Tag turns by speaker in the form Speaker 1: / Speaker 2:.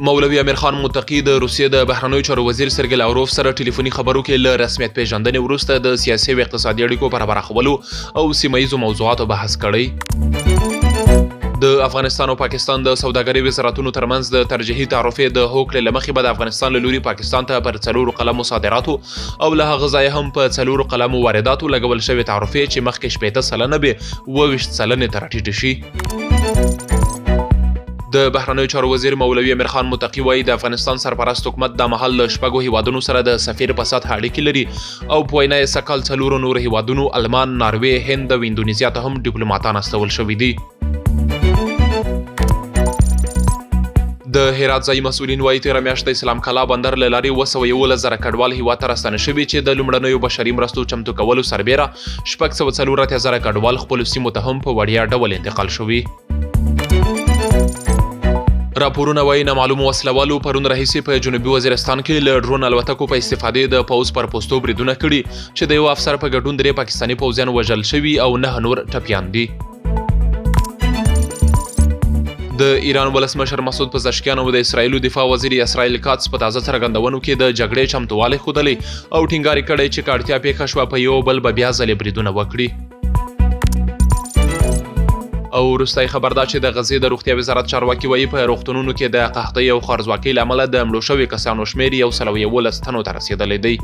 Speaker 1: مولوي امیر خان متقي د روسیې د بهرنیو چارو وزیر سرګی لاوروف سره ټلیفوني خبرو کې له رسمیت پیژندنې وروسته د سیاسي او اقتصادي اړیکو پر پراخولو او سیمه ییزو موضوعاتو بحث کړی. د افغانستان او پاکستان د سوداګرۍ وزارتونو ترمنځ د ترجیحي تعرفې د هوکړې له مخې به د افغانستان له لوري پاکستان ته پر 4 قلمو صادراتو او له هغه ځایه هم په 4 قلمو وارداتو لګول شوې تعرفې چې مخکې 15 سلنه به 22 سلنې ته راټیټې شي. د بهرنیو چارو وزیر مولوي امیر خان متقي وایي د افغانستان سرپرست حکومت د مهال له 6 هیوادونو سره د سفیر په سطح اړیکې لري او په وینا یې سکهال 4 نور هیوادونو المان، ناروې، هند او اندونیزیا ته هم ډیپلوماټان استول شوي دي. د هرات ځایي مسؤلین وایي تېره میاشت د اسلام کلا بندر له لارې 211,000 کډوال هیواد ته راستانه شوي چې د لومړنیو بشري مرستو چمتو کولو سربیره 640,000 کډوال خپلو سیمو ته هم په وړیا ډول انتقال شوي. راپورونه وایي نامعلومو وسلوالو پرون راهیسې په جنوبي وزیرستان کې له ډرون الوتکو په استفادې د پوځ پر پوستو بریدونه کړي چې د یو افسر په ګډون 3 پاکستاني پوځیان وژل شوي او 9 نور ټپیان دي. د ایران ولسمشر مسعود پزشکیان او د اسرایلو دفاع وزیر اسرائیل کاتس په تازه څرګندونو کې د جګړې چمتووالی ښودلی او ټینګار کړی چې که اړتیا پیښه شوه په یو بل به بیا ځلې بریدونه وکړي. او وروستی خبر دا چې د غزې د روغتیا وزارت چارواکي وایي په روغتونونو کې د قحطۍ او خوارځواکۍ له امله د مړو شویو کسانو شمېر 111 تنو ته رسېدلی دی.